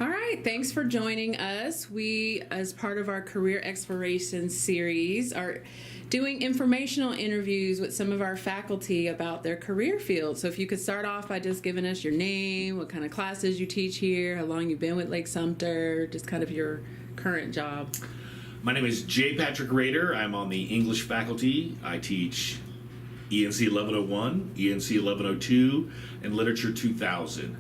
All right, thanks for joining us. We, as part of our career exploration series, are doing informational interviews with some of our faculty about their career field. So if you could start off by just giving us your name, what kind of classes you teach here, how long you've been with Lake Sumter, just kind of your current job. My name is J. Patrick Rader. I'm on the English faculty. I teach ENC 1101, ENC 1102, and Literature 2000.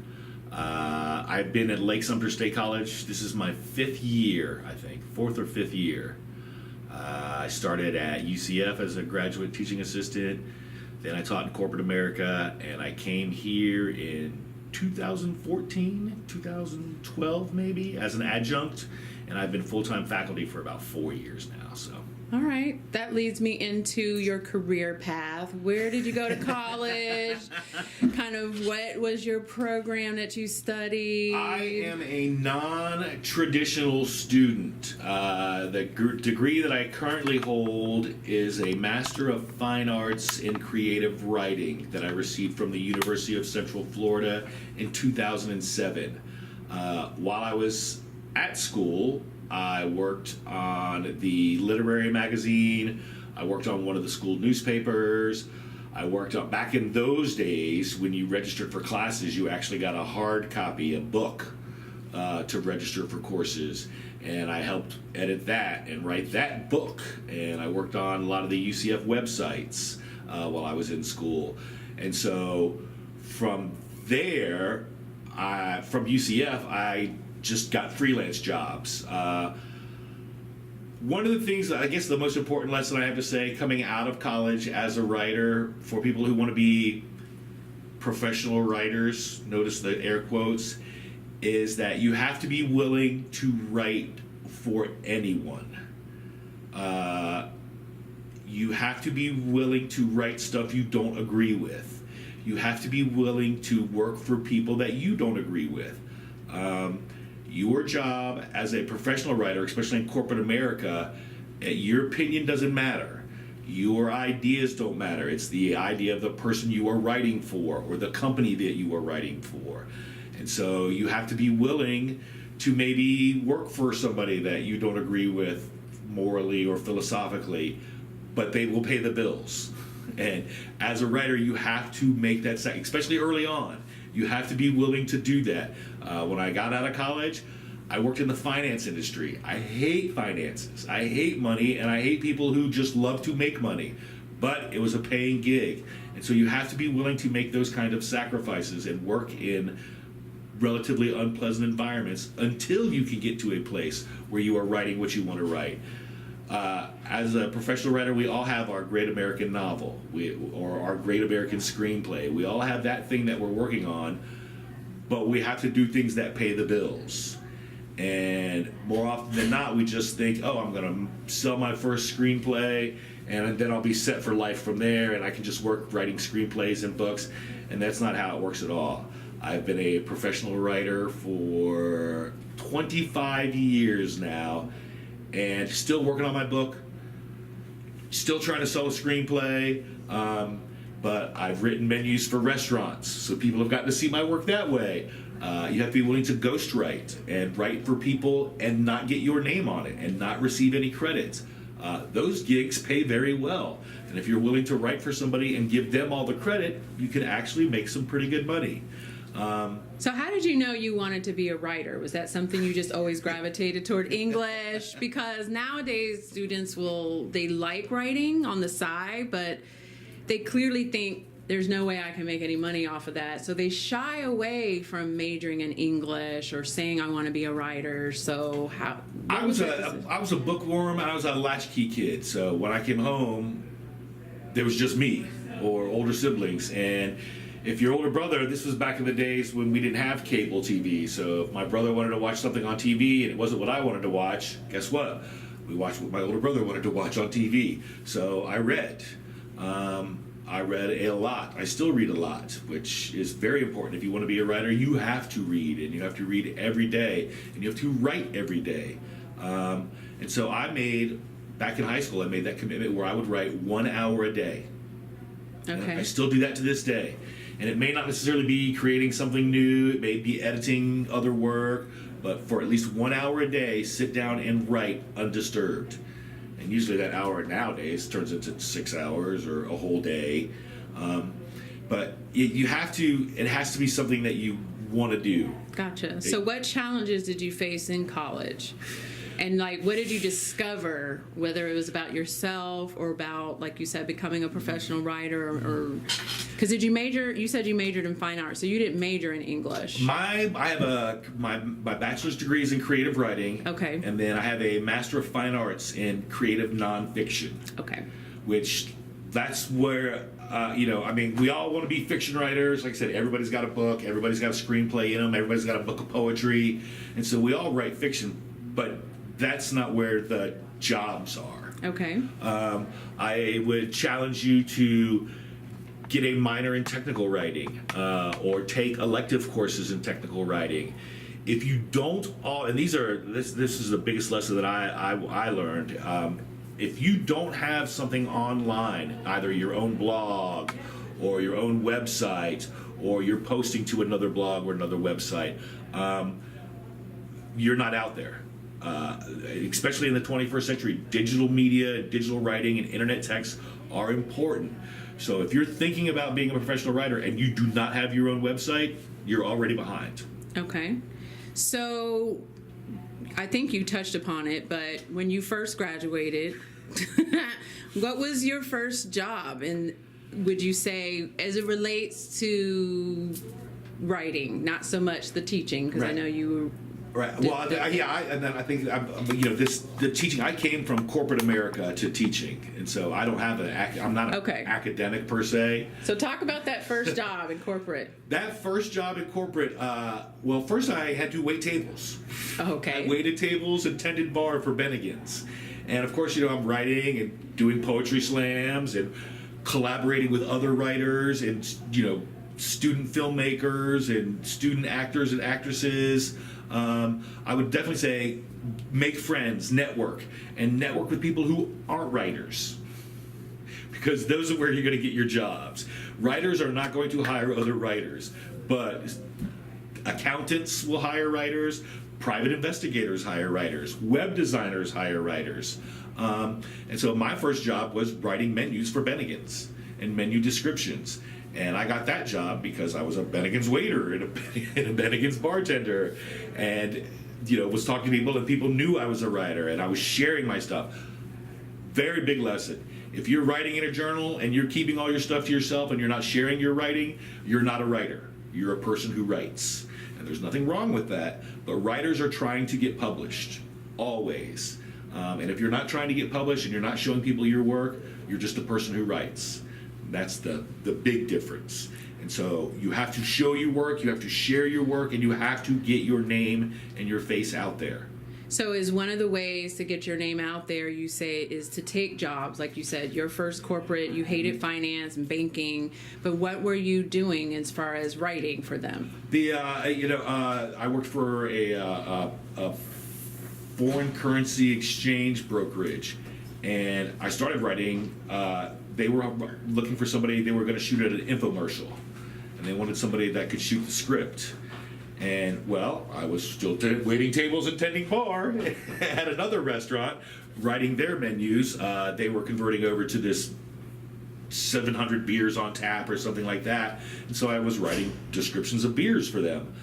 I've been at Lake Sumter State College. This is my fifth year, I think, fourth or fifth year. I started at UCF as a graduate teaching assistant. Then I taught in corporate America, and I came here in 2014, 2012 maybe, as an adjunct. And I've been full-time faculty for about 4 years now. So. All right, that leads me into your career path. Where did you go to college? Kind of what was your program that you studied? I am a non-traditional student. The degree that I currently hold is a Master of Fine Arts in Creative Writing that I received from the University of Central Florida in 2007. While I was at school, I worked on the literary magazine. I worked on one of the school newspapers. I worked on, back in those days, when you registered for classes, you actually got a hard copy, a book, to register for courses. And I helped edit that and write that book. And I worked on a lot of the UCF websites while I was in school. And so from there, from UCF, I just got freelance jobs. One of the things, I guess the most important lesson I have to say coming out of college as a writer for people who want to be professional writers, notice the air quotes, is that you have to be willing to write for anyone. You have to be willing to write stuff you don't agree with. You have to be willing to work for people that you don't agree with. Your job as a professional writer, especially in corporate America, your opinion doesn't matter. Your ideas don't matter. It's the idea of the person you are writing for or the company that you are writing for. And so you have to be willing to maybe work for somebody that you don't agree with morally or philosophically, but they will pay the bills. And as a writer, you have to make that sacrifice, especially early on. You have to be willing to do that. When I got out of college, I worked in the finance industry. I hate finances. I hate money, and I hate people who just love to make money. But it was a paying gig. And so you have to be willing to make those kind of sacrifices and work in relatively unpleasant environments until you can get to a place where you are writing what you want to write. As a professional writer, we all have our great American novel or our great American screenplay. We all have that thing that we're working on, but we have to do things that pay the bills. And more often than not, we just think, oh, I'm going to sell my first screenplay, and then I'll be set for life from there, and I can just work writing screenplays and books, and that's not how it works at all. I've been a professional writer for 25 years now, and still working on my book, still trying to sell a screenplay, but I've written menus for restaurants, so people have gotten to see my work that way. You have to be willing to ghostwrite and write for people and not get your name on it and not receive any credit. Those gigs pay very well, and if you're willing to write for somebody and give them all the credit, you can actually make some pretty good money. So how did you know you wanted to be a writer? Was that something you just always gravitated toward English? Because nowadays students they like writing on the side, but they clearly think there's no way I can make any money off of that. So they shy away from majoring in English or saying I want to be a writer. So I was a bookworm, and I was a latchkey kid. So when I came home, there was just me or older siblings. And if your older brother, this was back in the days when we didn't have cable TV, so if my brother wanted to watch something on TV and it wasn't what I wanted to watch, guess what? We watched what my older brother wanted to watch on TV. So I read. I read a lot. I still read a lot, which is very important. If you want to be a writer, you have to read, and you have to read every day, and you have to write every day. And so back in high school, I made that commitment where I would write 1 hour a day. Okay. I still do that to this day. And it may not necessarily be creating something new, it may be editing other work, but for at least 1 hour a day, sit down and write undisturbed. And usually that hour nowadays turns into 6 hours or a whole day. But it has to be something that you want to do. Gotcha. So what challenges did you face in college? And like, what did you discover, whether it was about yourself or about, like you said, becoming a professional writer, or because you said you majored in fine arts, so you didn't major in English. My bachelor's degree is in creative writing. Okay. And then I have a Master of Fine Arts in creative nonfiction. Okay. Which, that's where, we all want to be fiction writers. Like I said, everybody's got a book, everybody's got a screenplay in them, everybody's got a book of poetry. And so we all write fiction, but that's not where the jobs are. Okay. I would challenge you to get a minor in technical writing, or take elective courses in technical writing. If you don't and this is the biggest lesson that I learned. If you don't have something online, either your own blog or your own website, or you're posting to another blog or another website, you're not out there. Especially in the 21st century, digital media, digital writing, and internet text are important. So if you're thinking about being a professional writer and you do not have your own website, you're already behind. Okay. So I think you touched upon it, but when you first graduated, what was your first job? And would you say, as it relates to writing, not so much the teaching, because I know you Right. Well, the teaching. I came from corporate America to teaching, and so I don't have I'm not an academic per se. So talk about that first job in corporate. That first job in corporate. First I had to wait tables. Okay. I waited tables and tended bar for Bennigan's, and of course, I'm writing and doing poetry slams and collaborating with other writers and student filmmakers and student actors and actresses. I would definitely say make friends, network with people who aren't writers, because those are where you're going to get your jobs. Writers are not going to hire other writers, but accountants will hire writers, private investigators hire writers, web designers hire writers. And so my first job was writing menus for Bennigan's and menu descriptions. And I got that job because I was a Bennigan's waiter and a Bennigan's bartender, and was talking to people, and people knew I was a writer, and I was sharing my stuff. Very big lesson. If you're writing in a journal and you're keeping all your stuff to yourself and you're not sharing your writing, you're not a writer. You're a person who writes. And there's nothing wrong with that, but writers are trying to get published, always. And if you're not trying to get published and you're not showing people your work, you're just a person who writes. That's the big difference. And so you have to show your work, you have to share your work, and you have to get your name and your face out there. So is one of the ways to get your name out there, you say, is to take jobs, like you said, your first corporate, you hated finance and banking, but what were you doing as far as writing for them? I worked for a foreign currency exchange brokerage, and I started writing. They were looking for somebody. They were going to shoot at an infomercial, and they wanted somebody that could shoot the script. And I was still waiting tables and tending bar at another restaurant, writing their menus. They were converting over to this 700 beers on tap or something like that, and so I was writing descriptions of beers for them.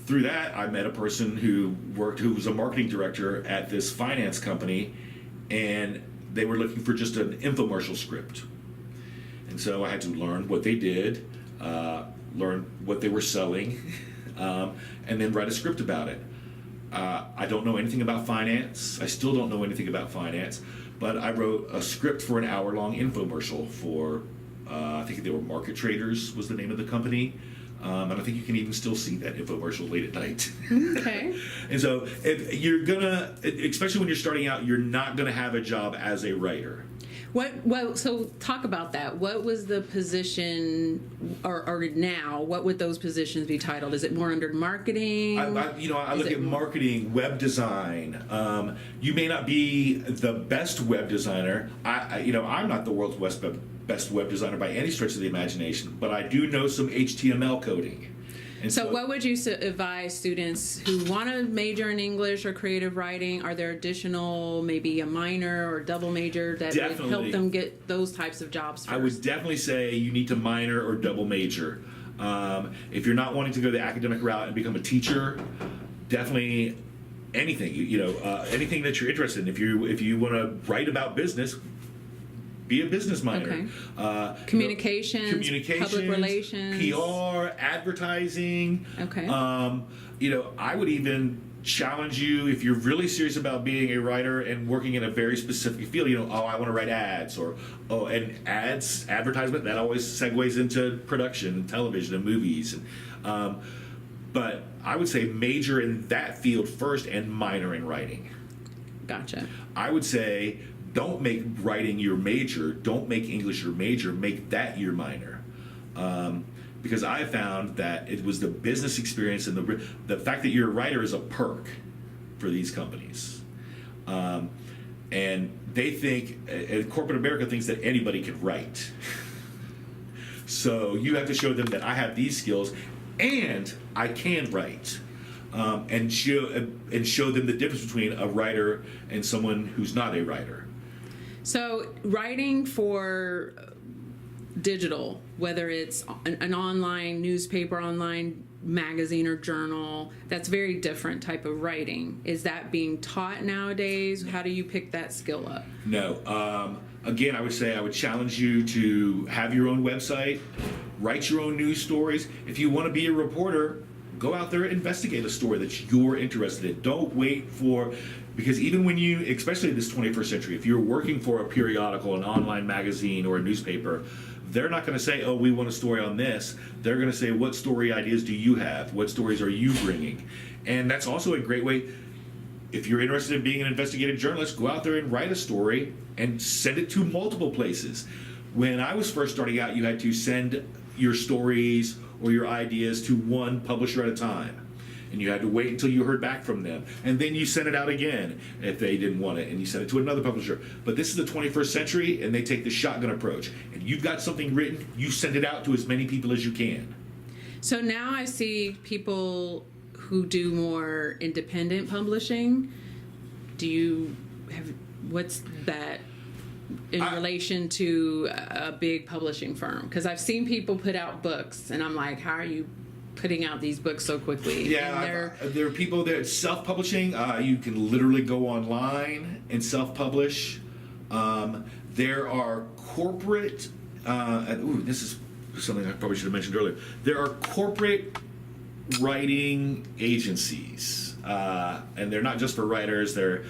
Through that, I met a person who was a marketing director at this finance company, and they were looking for just an infomercial script. And so I had to learn what they did, learn what they were selling, and then write a script about it. I don't know anything about finance. I still don't know anything about finance, but I wrote a script for an hour-long infomercial for, I think they were Market Traders was the name of the company. And I think you can even still see that infomercial late at night. Okay. And so if you're gonna, especially when you're starting out, you're not gonna have a job as a writer. So talk about that. What was the position, or now, what would those positions be titled? Is it more under marketing? I look at marketing, web design. You may not be the best web designer. I'm not the world's best web designer by any stretch of the imagination, but I do know some HTML coding. And So what would you advise students who want to major in English or creative writing? Are there additional, maybe a minor or double major that would help them get those types of jobs first? I would definitely say you need to minor or double major. If you're not wanting to go the academic route and become a teacher, definitely anything, anything that you're interested in. If you want to write about business, be a business minor. Okay. Communications, public relations, PR, advertising. Okay. I would even challenge you if you're really serious about being a writer and working in a very specific field. I want to write ads, and advertisement, that always segues into production and television and movies. But I would say major in that field first and minor in writing. Gotcha. I would say don't make writing your major. Don't make English your major. Make that your minor. Because I found that it was the business experience and the fact that you're a writer is a perk for these companies. And they think, corporate America thinks that anybody can write. So you have to show them that I have these skills and I can write. And show them the difference between a writer and someone who's not a writer. So writing for digital, whether it's an online newspaper, online magazine or journal, that's very different type of writing. Is that being taught nowadays? How do you pick that skill up? No. Again, I would say I would challenge you to have your own website, write your own news stories. If you want to be a reporter, go out there and investigate a story that you're interested in. Don't wait because even when you, especially in this 21st century, if you're working for a periodical, an online magazine, or a newspaper, they're not going to say, oh, we want a story on this. They're going to say, what story ideas do you have? What stories are you bringing? And that's also a great way, if you're interested in being an investigative journalist, go out there and write a story and send it to multiple places. When I was first starting out, you had to send your stories or your ideas to one publisher at a time. And you had to wait until you heard back from them. And then you sent it out again if they didn't want it, and you sent it to another publisher. But this is the 21st century, and they take the shotgun approach. And you've got something written, you send it out to as many people as you can. So now I see people who do more independent publishing. What's that in relation to a big publishing firm? Because I've seen people put out books, and I'm like, how are you putting out these books so quickly? Yeah, there are people that self-publishing. You can literally go online and self-publish. There are corporate. This is something I probably should have mentioned earlier. There are corporate writing agencies, and they're not just for writers. They're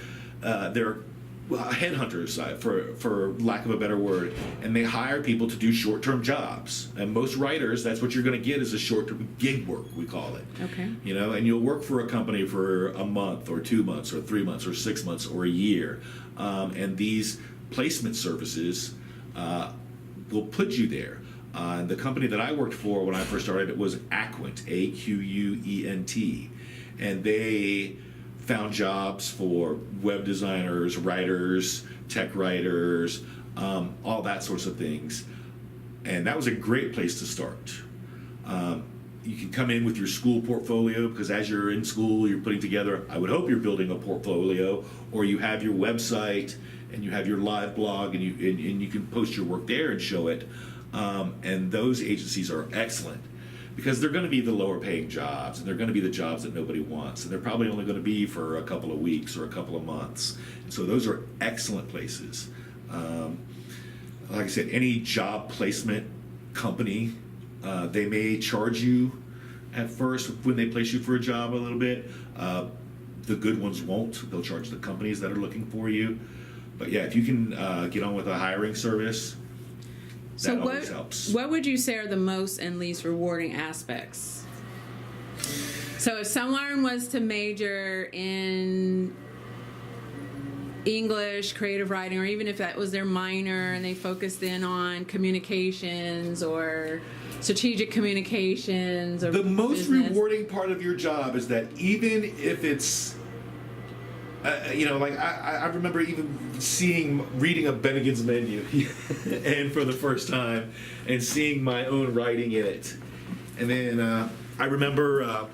headhunters, for lack of a better word, and they hire people to do short-term jobs. And most writers, that's what you're going to get, is a short-term gig work, we call it. Okay. And you'll work for a company for a month or 2 months or 3 months or 6 months or a year. And these placement services will put you there. The company that I worked for when I first started, it was Aquent, Aquent, and they found jobs for web designers, writers, tech writers, all that sorts of things. And that was a great place to start. You can come in with your school portfolio, because as you're in school, you're putting together, I would hope you're building a portfolio, or you have your website and you have your live blog, and you can post your work there and show it. And those agencies are excellent, because they're going to be the lower paying jobs, and they're going to be the jobs that nobody wants, and they're probably only going to be for a couple of weeks or a couple of months. And so those are excellent places. Like I said, any job placement company, they may charge you at first when they place you for a job a little bit. The good ones won't. They'll charge the companies that are looking for you. But yeah, if you can get on with a hiring service, so that always helps. What would you say are the most and least rewarding aspects? So if someone was to major in English, creative writing, or even if that was their minor and they focused in on communications or strategic communications or the most business. rewarding part of your job is that even if it's like I remember even reading a Bennigan's menu and for the first time and seeing my own writing in it. And then I remember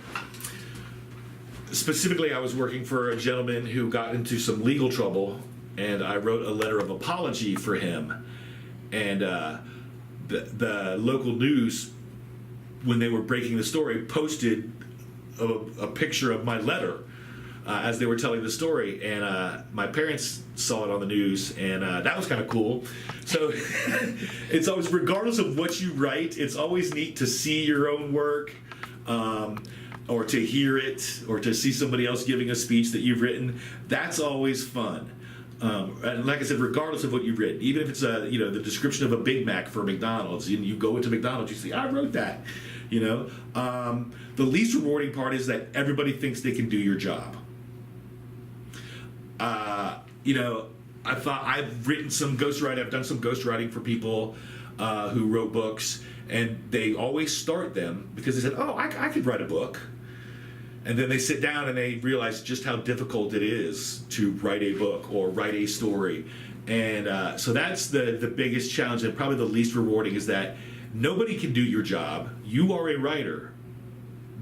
specifically I was working for a gentleman who got into some legal trouble, and I wrote a letter of apology for him. And the local news, when they were breaking the story, posted a picture of my letter as they were telling the story, and my parents saw it on the news, and that was kind of cool. So it's always, regardless of what you write, it's always neat to see your own work, or to hear it, or to see somebody else giving a speech that you've written. That's always fun. And like I said, regardless of what you've written, even if it's the description of a Big Mac for McDonald's, and you go into McDonald's, you say, I wrote that. The least rewarding part is that everybody thinks they can do your job. I thought I've written some ghostwriting. I've done some ghostwriting for people who wrote books, and they always start them because they said, "Oh, I could write a book," and then they sit down and they realize just how difficult it is to write a book or write a story, and so that's the biggest challenge, and probably the least rewarding, is that nobody can do your job. You are a writer.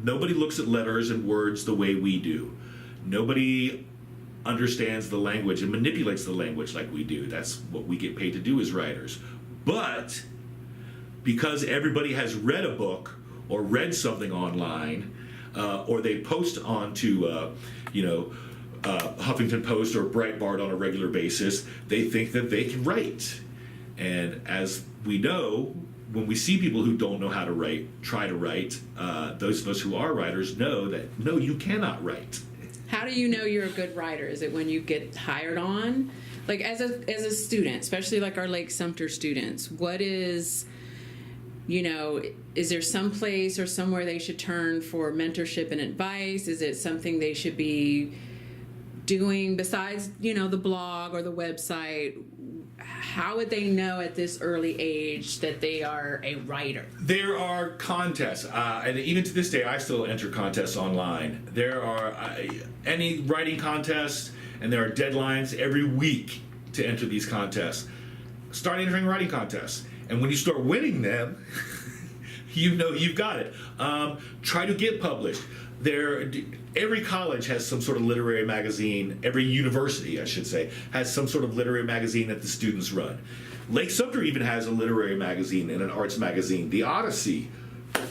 Nobody looks at letters and words the way we do. Nobody understands the language and manipulates the language like we do. That's what we get paid to do as writers. But because everybody has read a book or read something online, or they post onto Huffington Post or Breitbart on a regular basis, they think that they can write. And as we know, when we see people who don't know how to write try to write, those of us who are writers know that no, you cannot write. How do you know you're a good writer? Is it when you get hired on? Like as a student, especially like our Lake Sumter students, what is, is there some place or somewhere they should turn for mentorship and advice? Is it something they should be doing besides, the blog or the website? How would they know at this early age that they are a writer? There are contests, and even to this day, I still enter contests online. There are any writing contests, and there are deadlines every week to enter these contests. Start entering writing contests, and when you start winning them, you've got it. Try to get published. Every college has some sort of literary magazine. Every university, I should say, has some sort of literary magazine that the students run. Lake Sumter even has a literary magazine and an arts magazine, The Odyssey,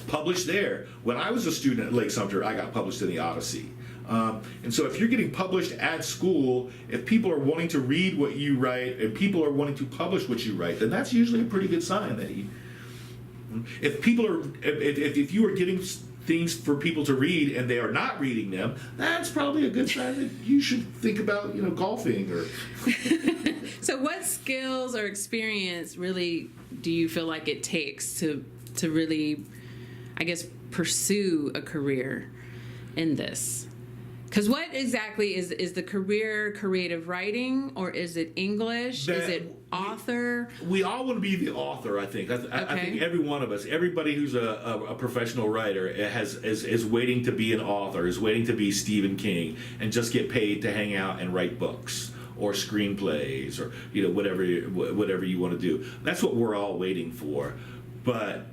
published there. When I was a student at Lake Sumter, I got published in The Odyssey. And so if you're getting published at school, if people are wanting to read what you write and people are wanting to publish what you write, then that's usually a pretty good sign that if you are getting things for people to read and they are not reading them, that's probably a good sign that you should think about, golfing or. So what skills or experience really do you feel like it takes to really, I guess, pursue a career in this? Because what exactly is the career creative writing, or is it English? Is it author? We all want to be the author, I think. I think every one of us, everybody who's a professional writer is waiting to be an author, is waiting to be Stephen King and just get paid to hang out and write books or screenplays or whatever you want to do. That's what we're all waiting for. But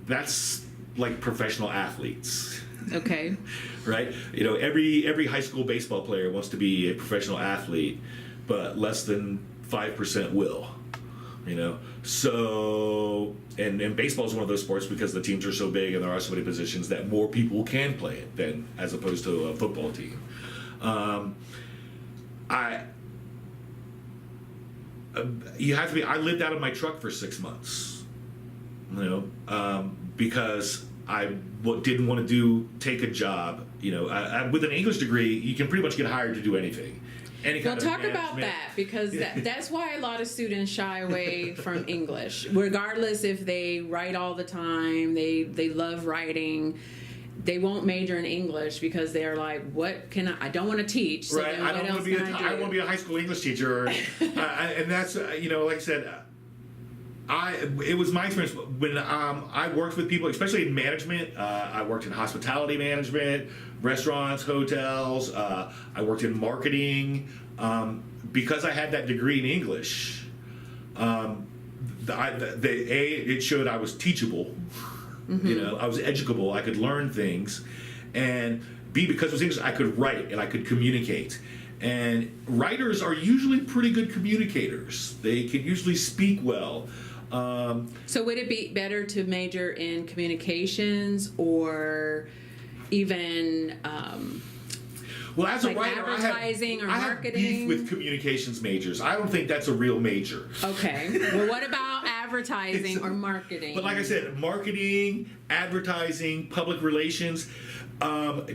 that's like professional athletes. Okay. Right? Every high school baseball player wants to be a professional athlete, but less than 5% will. So and baseball is one of those sports because the teams are so big and there are so many positions that more people can play it than as opposed to a football team. You have to be. I lived out of my truck for 6 months. Because I didn't want to take a job. With an English degree, you can pretty much get hired to do anything. Well, talk about that, because that's why a lot of students shy away from English, regardless if they write all the time, they love writing. They won't major in English because they're like, what can I don't want to teach. So right. I don't want to be a high school English teacher. And that's, like I said, it was my experience when I worked with people, especially in management. I worked in hospitality management, restaurants, hotels. I worked in marketing. Because I had that degree in English, it showed I was teachable. Mm-hmm. I was educable. I could learn things, and B, because it was English, I could write and I could communicate. And writers are usually pretty good communicators. They can usually speak well. So would it be better to major in communications or even well, as like a writer, advertising or marketing? I have beef with communications majors. I don't think that's a real major. Okay. Well, what about advertising or marketing? But like I said, marketing, advertising, public relations,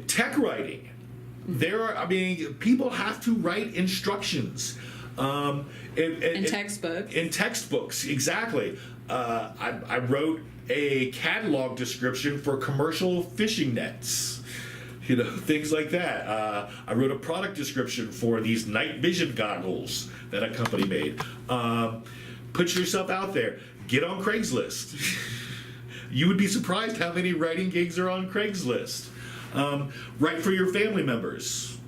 tech writing. People have to write instructions. In textbooks. In textbooks, exactly. I wrote a catalog description for commercial fishing nets. Things like that. I wrote a product description for these night vision goggles that a company made. Put yourself out there. Get on Craigslist. You would be surprised how many writing gigs are on Craigslist. Write for your family members.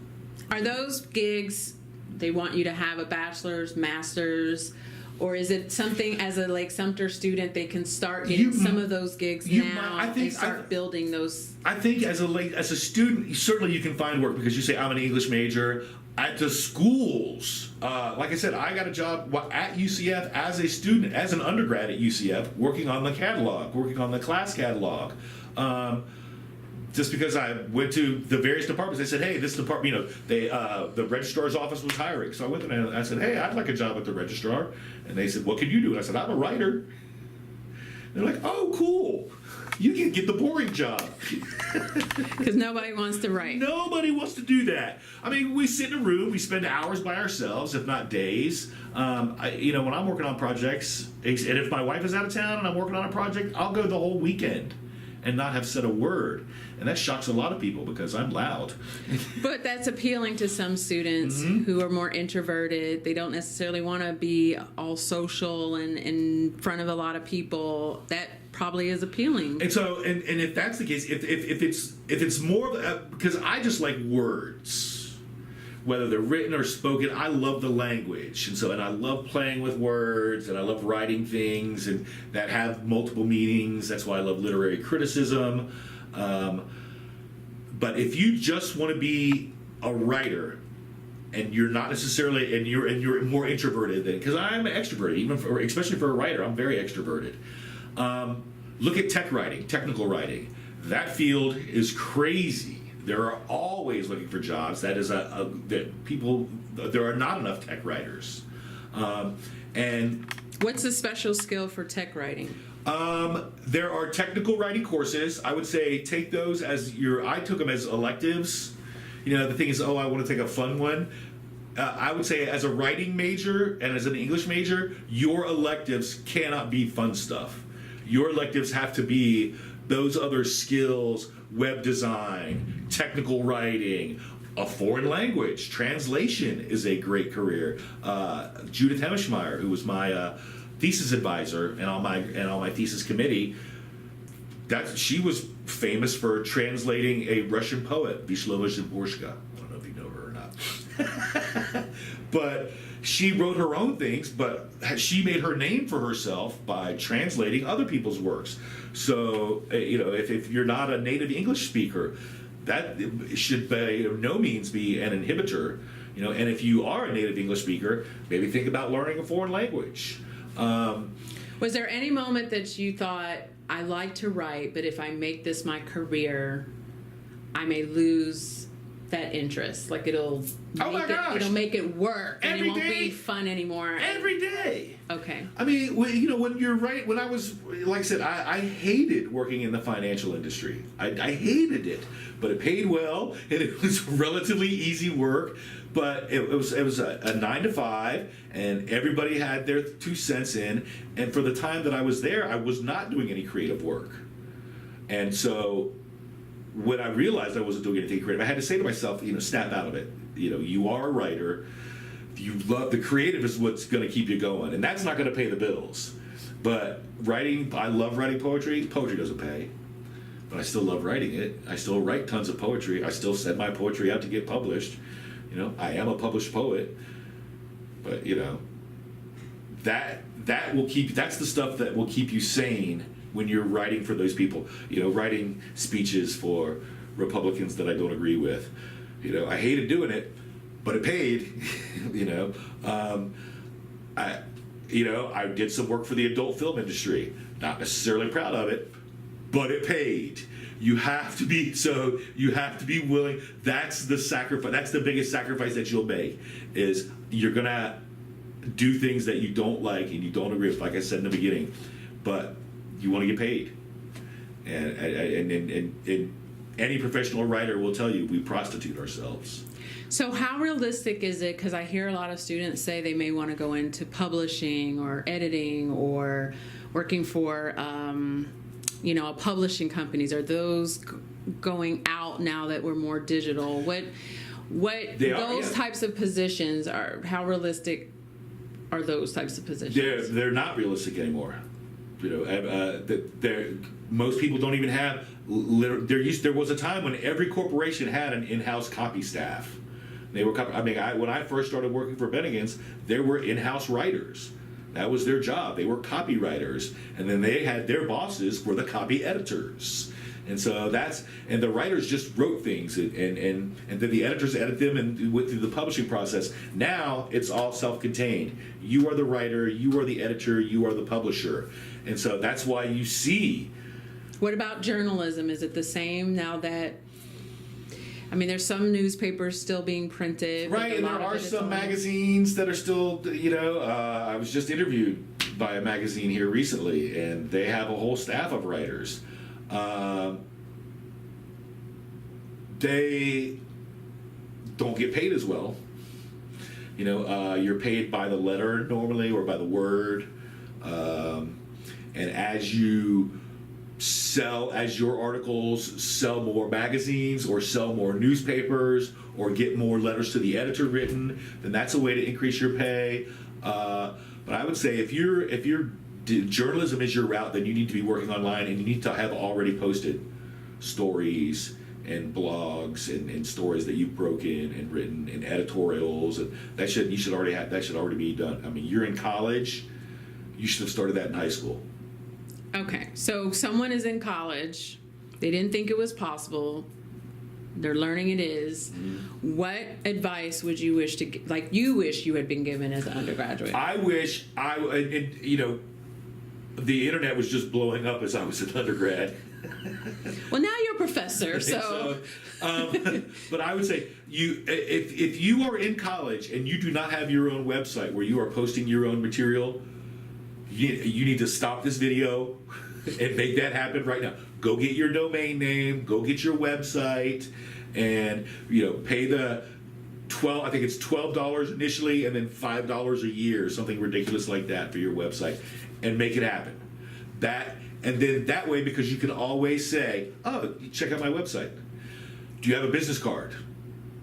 Are those gigs, they want you to have a bachelor's, master's, or is it something as a Lake Sumter student they can start getting some of those gigs now and start building those? I think as a student, certainly you can find work because you say, I'm an English major. At the schools, like I said, I got a job at UCF as a student, as an undergrad at UCF, working on the catalog, working on the class catalog. Just because I went to the various departments, they said, "Hey, this department, the registrar's office was hiring." So I went there and I said, "Hey, I'd like a job at the registrar." And they said, "What can you do?" And I said, "I'm a writer." They're like, "Oh, cool. You can get the boring job." Because nobody wants to write. Nobody wants to do that. I mean, we sit in a room, we spend hours by ourselves, if not days. When I'm working on projects, and if my wife is out of town and I'm working on a project, I'll go the whole weekend and not have said a word. And that shocks a lot of people because I'm loud. But that's appealing to some students who are more introverted. They don't necessarily want to be all social and in front of a lot of people. That probably is appealing. And so, and if that's the case, if it's more because I just like words, whether they're written or spoken. I love the language, and I love playing with words, and I love writing things and that have multiple meanings. That's why I love literary criticism. But if you just want to be a writer, and you're not necessarily, and you're more introverted than, because I'm extroverted, especially for a writer, I'm very extroverted. Look at tech writing, technical writing. That field is crazy. There are always looking for jobs. That is there are not enough tech writers. And what's the special skill for tech writing? There are technical writing courses. I would say take those as I took them as electives. The thing is, I want to take a fun one. I would say as a writing major and as an English major, your electives cannot be fun stuff. Your electives have to be those other skills, web design, technical writing, a foreign language. Translation is a great career. Judith Hemmeschmeyer, who was my thesis advisor and on my thesis committee, she was famous for translating a Russian poet, Wisława Szymborska. I don't know if you know her or not. But she wrote her own things, but she made her name for herself by translating other people's works. So, if you're not a native English speaker, that should by no means be an inhibitor. And if you are a native English speaker, maybe think about learning a foreign language. Was there any moment that you thought, I like to write, but if I make this my career, I may lose that interest? Like it'll make it work and it won't be fun anymore. Every day. Okay. I mean, when you're right, when I was, like I said, I hated working in the financial industry. I hated it, but it paid well and it was relatively easy work. But it was a 9 to 5, and everybody had their 2 cents in. And for the time that I was there, I was not doing any creative work. And so when I realized I wasn't doing anything creative, I had to say to myself, snap out of it. You are a writer. You love the creative is what's going to keep you going, and that's not going to pay the bills. But writing, I love writing poetry. Poetry doesn't pay, but I still love writing it. I still write tons of poetry. I still send my poetry out to get published. You know, I am a published poet. But you know, that will keep. That's the stuff that will keep you sane when you're writing for those people. You know, writing speeches for Republicans that I don't agree with. You know, I hated doing it, but it paid. You know, I did some work for the adult film industry. Not necessarily proud of it, but it paid. You have to be willing. That's the sacrifice. That's the biggest sacrifice that you'll make. Is you're gonna do things that you don't like and you don't agree with. Like I said in the beginning, but you want to get paid. And any professional writer will tell you we prostitute ourselves. So how realistic is it? Because I hear a lot of students say they may want to go into publishing or editing or working for, publishing companies. Are those going out now that we're more digital? Those types of positions are? How realistic are those types of positions? They're not realistic anymore. You know, most people don't even have. There was a time when every corporation had an in-house copy staff. They were. When I first started working for Bennigan's, there were in-house writers. That was their job. They were copywriters, and then they had their bosses were the copy editors. And so and the writers just wrote things, and then the editors edit them and went through the publishing process. Now it's all self-contained. You are the writer, you are the editor, you are the publisher, and so that's why you see. What about journalism? Is it the same now that? I mean, there's some newspapers still being printed. Right, and there are some magazines that are still, I was just interviewed by a magazine here recently, and they have a whole staff of writers. They don't get paid as well. You know, you're paid by the letter normally or by the word. And as your articles sell more magazines or sell more newspapers or get more letters to the editor written, then that's a way to increase your pay. But I would say if journalism is your route, then you need to be working online and you need to have already posted stories and blogs and stories that you've broken and written and editorials, and that should already be done. I mean, you're in college, you should have started that in high school. Okay, so someone is in college, they didn't think it was possible, they're learning it is. Mm-hmm. What advice would you wish to, you wish you had been given as an undergraduate? I wish the internet was just blowing up as I was an undergrad. Well, now you're a professor, so. But I would say if you are in college and you do not have your own website where you are posting your own material, you need to stop this video and make that happen right now. Go get your domain name, go get your website, and pay the I think it's $12 initially and then $5 a year, something ridiculous like that for your website, and make it happen. And then that way, because you can always say, oh, check out my website. Do you have a business card?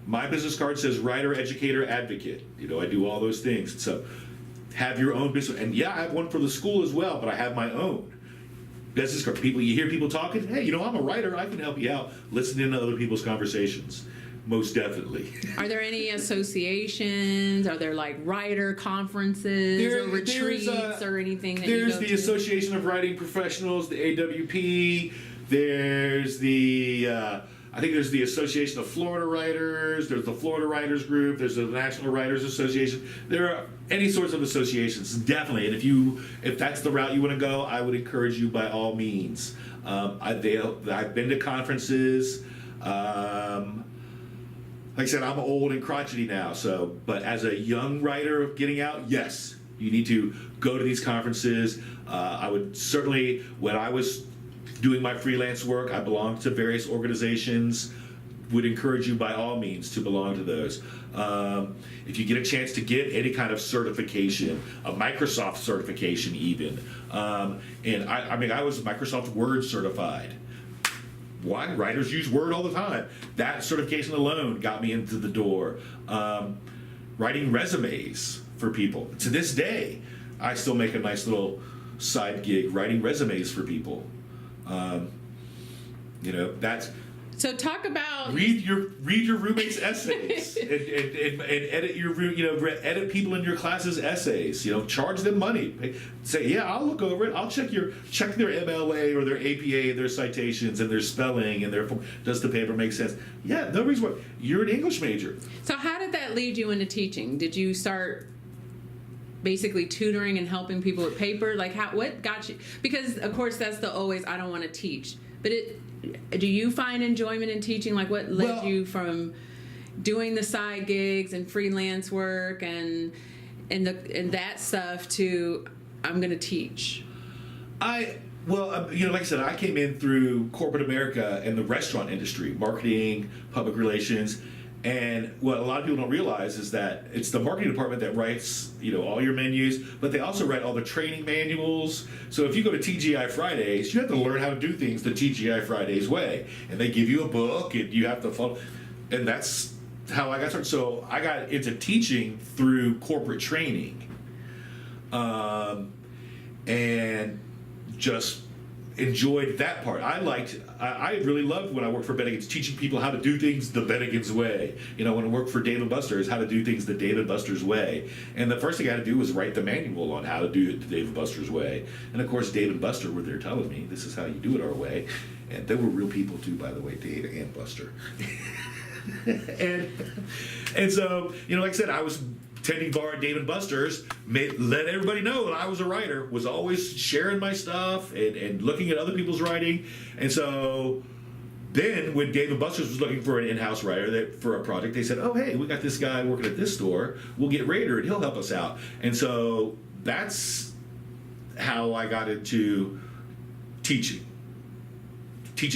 My business card says writer, educator, advocate. I do all those things. So have your own business. And yeah, I have one for the school as well, but I have my own business card. You hear people talking, hey, I'm a writer, I can help you out. Listen in to other people's conversations. Most definitely. Are there any associations? Are there writer conferences or retreats or anything that you go to? There's the Association of Writing Professionals, the AWP. There's I think there's the Association of Florida Writers. There's the Florida Writers Group. There's the National Writers Association. There are any sorts of associations, definitely. And if that's the route you want to go, I would encourage you by all means. I've been to conferences. Like I said, I'm old and crotchety now, but as a young writer getting out, yes, you need to go to these conferences. I would certainly, when I was doing my freelance work, I belonged to various organizations, would encourage you by all means to belong to those. If you get a chance to get any kind of certification, a Microsoft certification even, and I was Microsoft Word certified. Why? Writers use Word all the time. That certification alone got me into the door. Writing resumes for people. To this day, I still make a nice little side gig writing resumes for people. That's So talk about read your roommate's essays and edit edit people in your class's essays. Charge them money. Say, yeah, I'll look over it. I'll check their MLA or their APA, their citations and their spelling and does the paper make sense? Yeah, no reason why. You're an English major. So how did that lead you into teaching? Did you start basically tutoring and helping people with paper? Like what got you? Because of course that's the always I don't want to teach, but do you find enjoyment in teaching? Like what led you from doing the side gigs and freelance work and that stuff to I'm going to teach? Like I said, I came in through corporate America and the restaurant industry, marketing, public relations. And what a lot of people don't realize is that it's the marketing department that writes, all your menus, but they also write all the training manuals. So if you go to TGI Fridays, you have to learn how to do things the TGI Fridays way. And they give you a book and you have to follow. And that's how I got started. So I got into teaching through corporate training. And just enjoyed that part. I really loved when I worked for Bennigan's, teaching people how to do things the Bennigan's way. When I worked for Dave & Buster's, how to do things the Dave & Buster's way. And the first thing I had to do was write the manual on how to do it the Dave & Buster's way. And of course, Dave and Buster were there telling me, this is how you do it our way. And they were real people too, by the way, Dave and Buster. and so, like I said, I was tending bar at Dave & Buster's, let everybody know that I was a writer, was always sharing my stuff and looking at other people's writing. And so then when Dave & Buster's was looking for an in-house writer for a project, they said, oh, hey, we got this guy working at this store. We'll get Rader and he'll help us out. And so that's how I got into teaching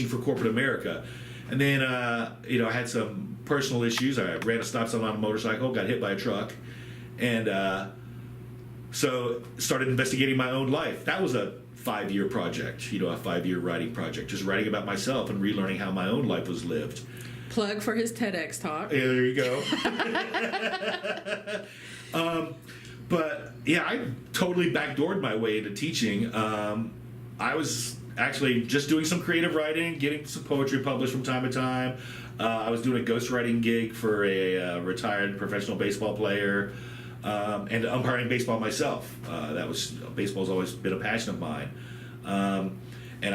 for corporate America. And then, I had some personal issues. I ran a stop sign on a motorcycle, got hit by a truck. And so started investigating my own life. That was a 5-year project, a 5-year writing project, just writing about myself and relearning how my own life was lived. Plug for his TEDx talk. Yeah, there you go. But yeah, I totally backdoored my way into teaching. I was actually just doing some creative writing, getting some poetry published from time to time. I was doing a ghostwriting gig for a retired professional baseball player. And umpiring baseball myself. Baseball's always been a passion of mine. And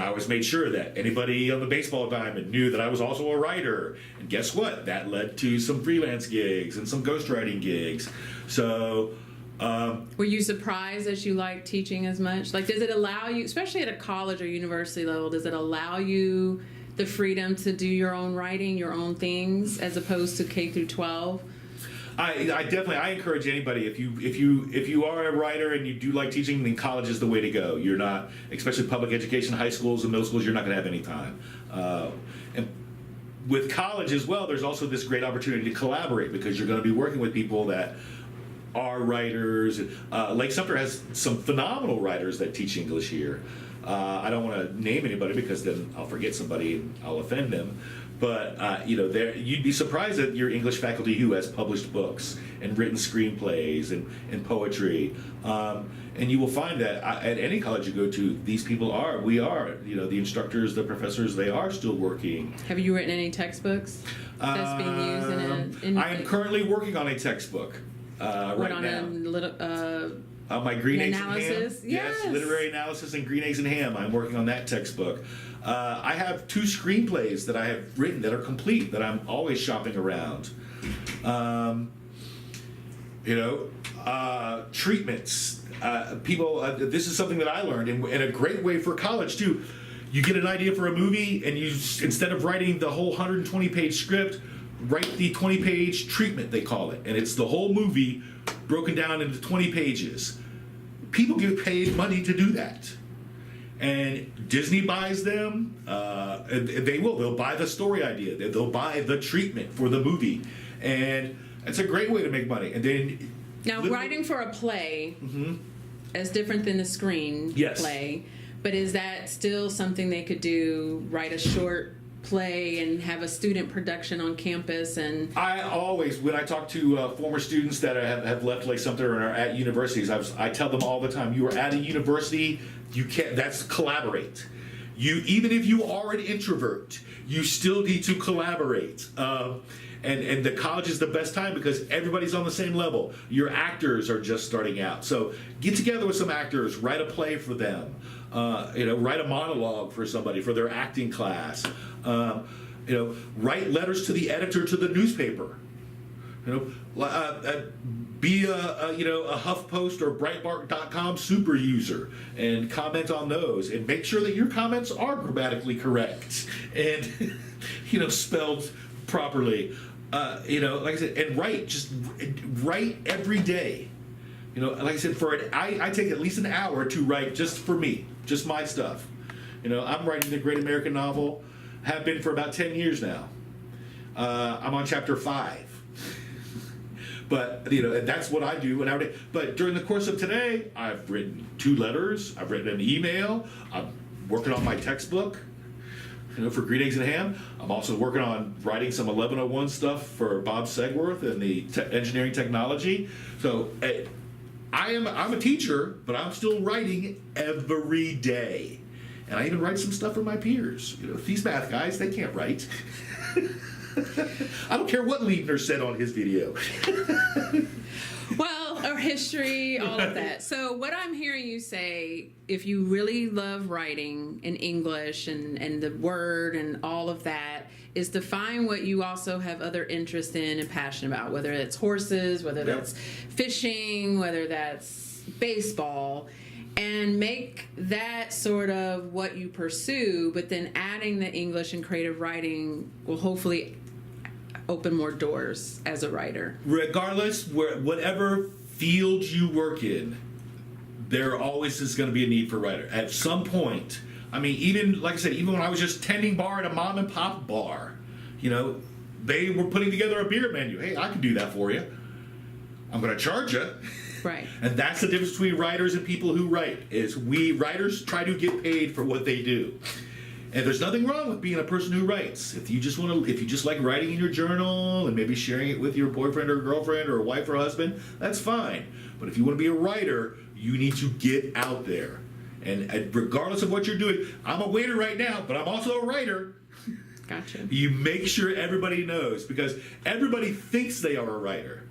I always made sure that anybody on the baseball diamond knew that I was also a writer. And guess what? That led to some freelance gigs and some ghostwriting gigs. So, were you surprised that you liked teaching as much? Like, does it allow you, especially at a college or university level, does it allow you the freedom to do your own writing, your own things, as opposed to K through 12? I encourage anybody, if you are a writer and you do like teaching, then college is the way to go. You're not, especially public education, high schools and middle schools, you're not going to have any time. And with college as well, there's also this great opportunity to collaborate because you're going to be working with people that are writers. Lake Sumter has some phenomenal writers that teach English here. I don't want to name anybody because then I'll forget somebody and I'll offend them. But you'd be surprised at your English faculty who has published books and written screenplays and poetry. And you will find that at any college you go to, these people we are, the instructors, the professors, they are still working. Have you written any textbooks that's being used in I am currently working on a textbook right now. My green eggs and ham. Yes, literary analysis and green eggs and ham. I'm working on that textbook. I have 2 screenplays that I have written that are complete that I'm always shopping around. Treatments. People. This is something that I learned, and a great way for college too. You get an idea for a movie, and you instead of writing the whole 120-page script, write the 20-page treatment, they call it, and it's the whole movie broken down into 20 pages. People get paid money to do that. And Disney buys them. They'll buy the story idea. They'll buy the treatment for the movie. And it's a great way to make money. And then now, writing for a play is different than a screen play. But is that still something they could do, write a short play and have a student production on campus? And I always, when I talk to former students that have left Lake Sumter and are at universities, I tell them all the time, you are at a university, you can't, that's collaborate. Even if you are an introvert, you still need to collaborate. And the college is the best time because everybody's on the same level. Your actors are just starting out. So get together with some actors, write a play for them, write a monologue for somebody for their acting class. Write letters to the editor to the newspaper. Be a HuffPost or Breitbart.com super user and comment on those and make sure that your comments are grammatically correct and spelled properly. Like I said, and write every day. Like I said, I take at least an hour to write just for me, just my stuff. I'm writing the Great American Novel, have been for about 10 years now. I'm on chapter 5. But, and that's what I do. But during the course of today, I've written 2 letters, I've written an email, I'm working on my textbook, for Green Eggs and Ham. I'm also working on writing some 1101 stuff for Bob Segworth and the engineering technology. So I'm a teacher, but I'm still writing every day. And I even write some stuff for my peers. These math guys, they can't write. I don't care what Liebner said on his video. Well, or history, all of that. So what I'm hearing you say, if you really love writing in English and the word and all of that, is to find what you also have other interest in and passion about, whether it's horses, whether that's fishing, whether that's baseball, and make that sort of what you pursue, but then adding the English and creative writing will hopefully open more doors as a writer. Regardless, whatever field you work in, there always is going to be a need for a writer. At some point, even, like I said, even when I was just tending bar at a mom and pop bar, they were putting together a beer menu. Hey, I can do that for you. I'm going to charge you. Right. And that's the difference between writers and people who write, is we writers try to get paid for what they do. And there's nothing wrong with being a person who writes. If you just like writing in your journal and maybe sharing it with your boyfriend or girlfriend or wife or husband, that's fine. But if you want to be a writer, you need to get out there. And regardless of what you're doing, I'm a waiter right now, but I'm also a writer. Gotcha. You make sure everybody knows, because everybody thinks they are a writer.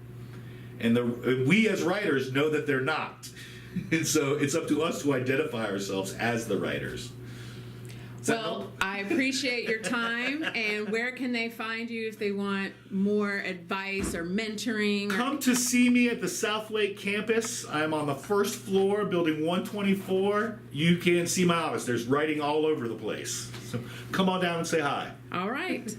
And we as writers know that they're not. And so it's up to us to identify ourselves as the writers. Well, I appreciate your time. And where can they find you if they want more advice or mentoring? Come to see me at the South Lake campus. I'm on the first floor, building 124. You can see my office. There's writing all over the place. So come on down and say hi. All right.